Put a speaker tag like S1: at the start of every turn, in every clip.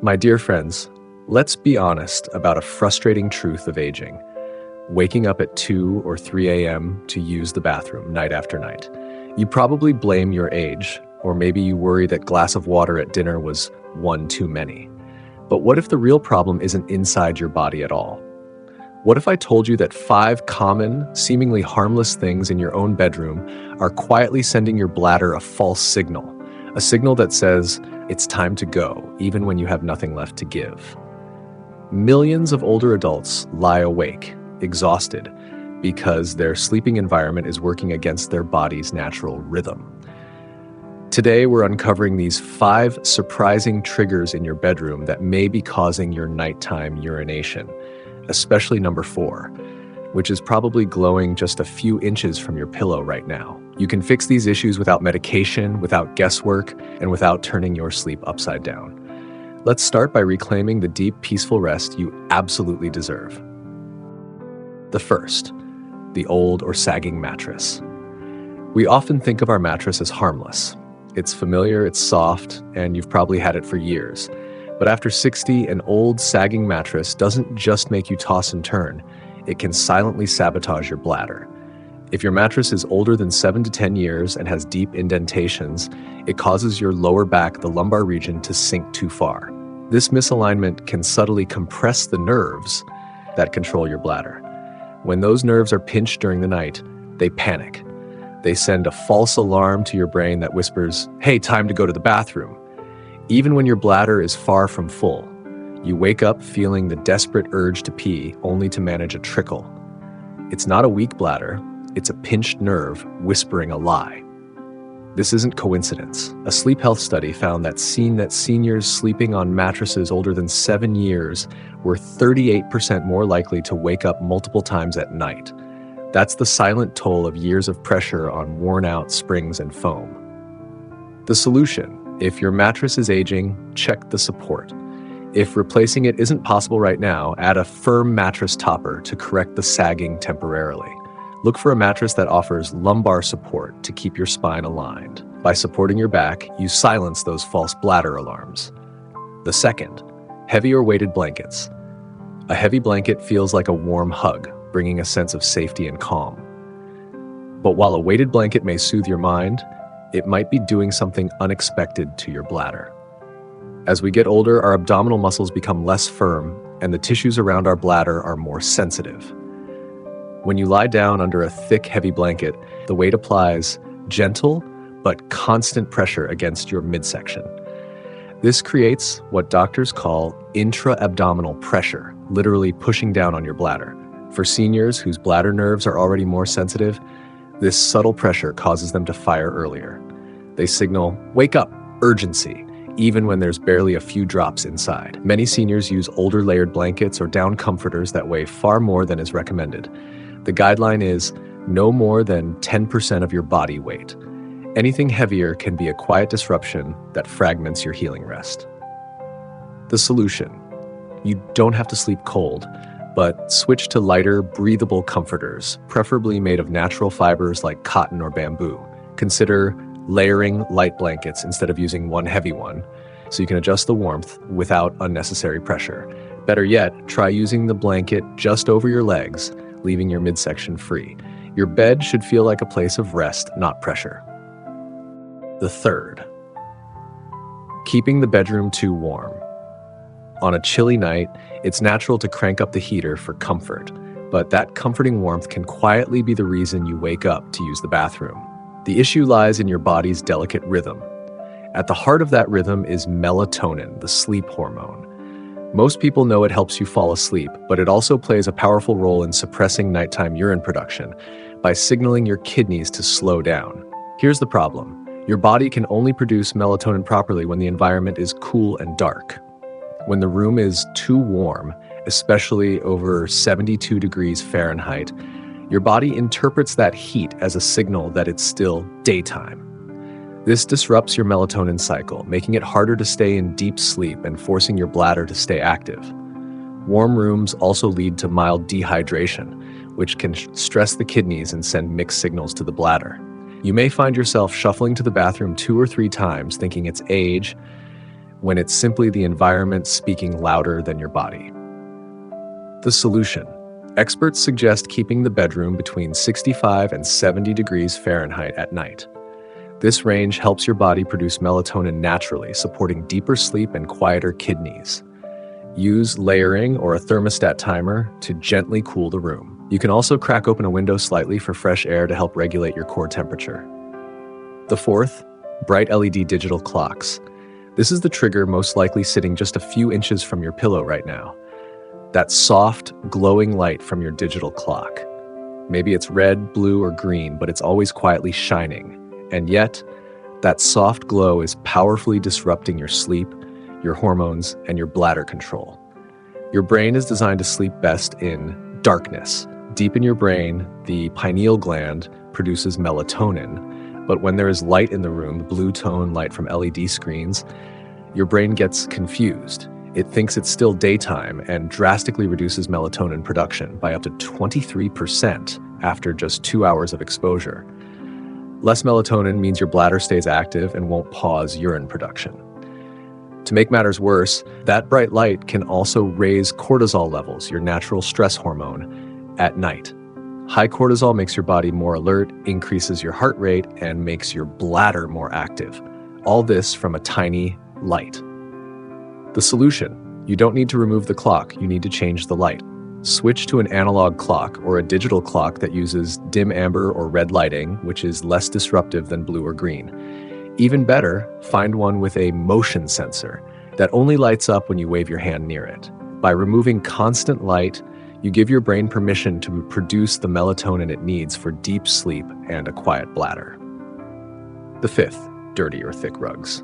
S1: My dear friends, let's be honest about a frustrating truth of aging. Waking up at 2 or 3 a.m. to use the bathroom night after night. You probably blame your age, or maybe you worry that glass of water at dinner was one too many. But what if the real problem isn't inside your body at all? What if I told you that 5 common, seemingly harmless things in your own bedroom are quietly sending your bladder a false signal? A signal that says, it's time to go, even when you have nothing left to give. Millions of older adults lie awake, exhausted, because their sleeping environment is working against their body's natural rhythm. Today, we're uncovering these 5 surprising triggers in your bedroom that may be causing your nighttime urination, especially number 4, which is probably glowing just a few inches from your pillow right now. You can fix these issues without medication, without guesswork, and without turning your sleep upside down. Let's start by reclaiming the deep, peaceful rest you absolutely deserve. The first, the old or sagging mattress. We often think of our mattress as harmless. It's familiar, it's soft, and you've probably had it for years. But after 60, an old, sagging mattress doesn't just make you toss and turn, it can silently sabotage your bladder. If your mattress is older than 7 to 10 years and has deep indentations, it causes your lower back, the lumbar region, to sink too far. This misalignment can subtly compress the nerves that control your bladder. When those nerves are pinched during the night, they panic. They send a false alarm to your brain that whispers, "Hey, time to go to the bathroom." Even when your bladder is far from full, you wake up feeling the desperate urge to pee only to manage a trickle. It's not a weak bladder, it's a pinched nerve whispering a lie. This isn't coincidence. A sleep health study found that seniors sleeping on mattresses older than 7 years were 38% more likely to wake up multiple times at night. That's the silent toll of years of pressure on worn-out springs and foam. The solution: if your mattress is aging, check the support. If replacing it isn't possible right now, add a firm mattress topper to correct the sagging temporarily. Look for a mattress that offers lumbar support to keep your spine aligned. By supporting your back, you silence those false bladder alarms. The second, heavy or weighted blankets. A heavy blanket feels like a warm hug, bringing a sense of safety and calm. But while a weighted blanket may soothe your mind, it might be doing something unexpected to your bladder. As we get older, our abdominal muscles become less firm, and the tissues around our bladder are more sensitive. When you lie down under a thick, heavy blanket, the weight applies gentle but constant pressure against your midsection. This creates what doctors call intra-abdominal pressure, literally pushing down on your bladder. For seniors whose bladder nerves are already more sensitive, this subtle pressure causes them to fire earlier. They signal, "Wake up, urgency," even when there's barely a few drops inside. Many seniors use older layered blankets or down comforters that weigh far more than is recommended. The guideline is no more than 10% of your body weight. Anything heavier can be a quiet disruption that fragments your healing rest. The solution: you don't have to sleep cold, but switch to lighter, breathable comforters, preferably made of natural fibers like cotton or bamboo. Consider layering light blankets instead of using one heavy one, so you can adjust the warmth without unnecessary pressure. Better yet, try using the blanket just over your legs, leaving your midsection free. Your bed should feel like a place of rest, not pressure. The third, keeping the bedroom too warm. On a chilly night, it's natural to crank up the heater for comfort, but that comforting warmth can quietly be the reason you wake up to use the bathroom. The issue lies in your body's delicate rhythm. At the heart of that rhythm is melatonin, the sleep hormone. Most people know it helps you fall asleep, but it also plays a powerful role in suppressing nighttime urine production by signaling your kidneys to slow down. Here's the problem: your body can only produce melatonin properly when the environment is cool and dark. When the room is too warm, especially over 72 degrees Fahrenheit, your body interprets that heat as a signal that it's still daytime. This disrupts your melatonin cycle, making it harder to stay in deep sleep and forcing your bladder to stay active. Warm rooms also lead to mild dehydration, which can stress the kidneys and send mixed signals to the bladder. You may find yourself shuffling to the bathroom 2 or 3 times thinking it's age, when it's simply the environment speaking louder than your body. The solution. Experts suggest keeping the bedroom between 65 and 70 degrees Fahrenheit at night. This range helps your body produce melatonin naturally, supporting deeper sleep and quieter kidneys. Use layering or a thermostat timer to gently cool the room. You can also crack open a window slightly for fresh air to help regulate your core temperature. The fourth, bright LED digital clocks. This is the trigger most likely sitting just a few inches from your pillow right now. That soft, glowing light from your digital clock. Maybe it's red, blue, or green, but it's always quietly shining. And yet, that soft glow is powerfully disrupting your sleep, your hormones, and your bladder control. Your brain is designed to sleep best in darkness. Deep in your brain, the pineal gland produces melatonin, but when there is light in the room, blue tone light from LED screens, your brain gets confused. It thinks it's still daytime and drastically reduces melatonin production by up to 23% after just 2 hours of exposure. Less melatonin means your bladder stays active and won't pause urine production. To make matters worse, that bright light can also raise cortisol levels, your natural stress hormone, at night. High cortisol makes your body more alert, increases your heart rate, and makes your bladder more active. All this from a tiny light. The solution: you don't need to remove the clock, you need to change the light. Switch to an analog clock or a digital clock that uses dim amber or red lighting, which is less disruptive than blue or green. Even better, find one with a motion sensor that only lights up when you wave your hand near it. By removing constant light, you give your brain permission to produce the melatonin it needs for deep sleep and a quiet bladder. The fifth, dirty or thick rugs.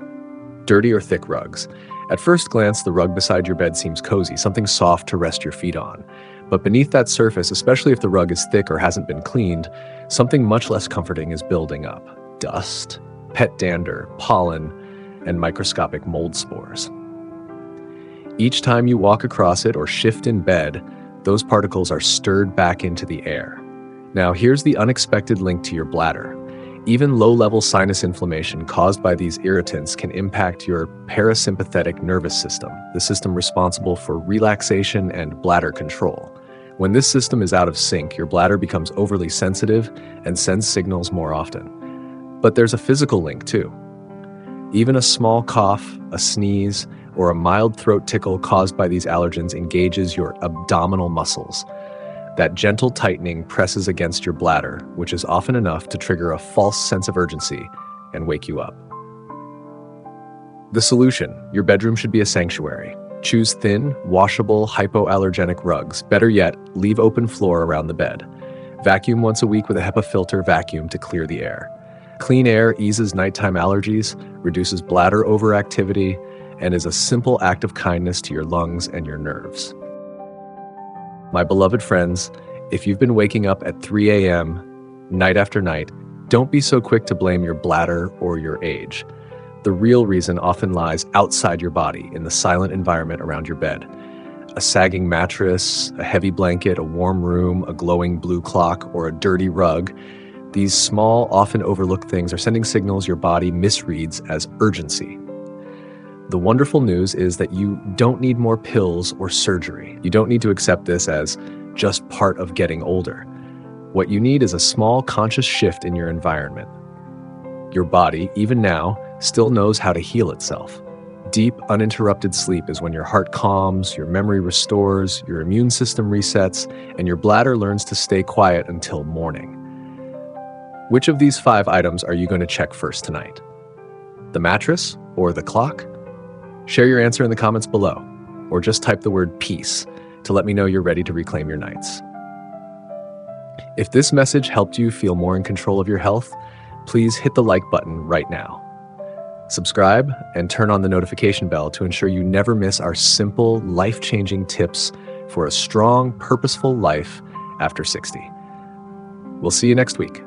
S1: Dirty or thick rugs. At first glance, the rug beside your bed seems cozy, something soft to rest your feet on. But beneath that surface, especially if the rug is thick or hasn't been cleaned, something much less comforting is building up. Dust, pet dander, pollen, and microscopic mold spores. Each time you walk across it or shift in bed, those particles are stirred back into the air. Now, here's the unexpected link to your bladder. Even low-level sinus inflammation caused by these irritants can impact your parasympathetic nervous system, the system responsible for relaxation and bladder control. When this system is out of sync, your bladder becomes overly sensitive and sends signals more often. But there's a physical link too. Even a small cough, a sneeze, or a mild throat tickle caused by these allergens engages your abdominal muscles. That gentle tightening presses against your bladder, which is often enough to trigger a false sense of urgency and wake you up. The solution: your bedroom should be a sanctuary. Choose thin, washable, hypoallergenic rugs. Better yet, leave open floor around the bed. Vacuum once a week with a HEPA filter vacuum to clear the air. Clean air eases nighttime allergies, reduces bladder overactivity, and is a simple act of kindness to your lungs and your nerves. My beloved friends, if you've been waking up at 3 a.m. night after night, don't be so quick to blame your bladder or your age. The real reason often lies outside your body, in the silent environment around your bed. A sagging mattress, a heavy blanket, a warm room, a glowing blue clock, or a dirty rug. These small, often overlooked things are sending signals your body misreads as urgency. The wonderful news is that you don't need more pills or surgery. You don't need to accept this as just part of getting older. What you need is a small conscious shift in your environment. Your body, even now, still knows how to heal itself. Deep, uninterrupted sleep is when your heart calms, your memory restores, your immune system resets, and your bladder learns to stay quiet until morning. Which of these 5 items are you going to check first tonight? The mattress or the clock? Share your answer in the comments below, or just type the word peace to let me know you're ready to reclaim your nights. If this message helped you feel more in control of your health, please hit the like button right now. Subscribe and turn on the notification bell to ensure you never miss our simple, life-changing tips for a strong, purposeful life after 60. We'll see you next week.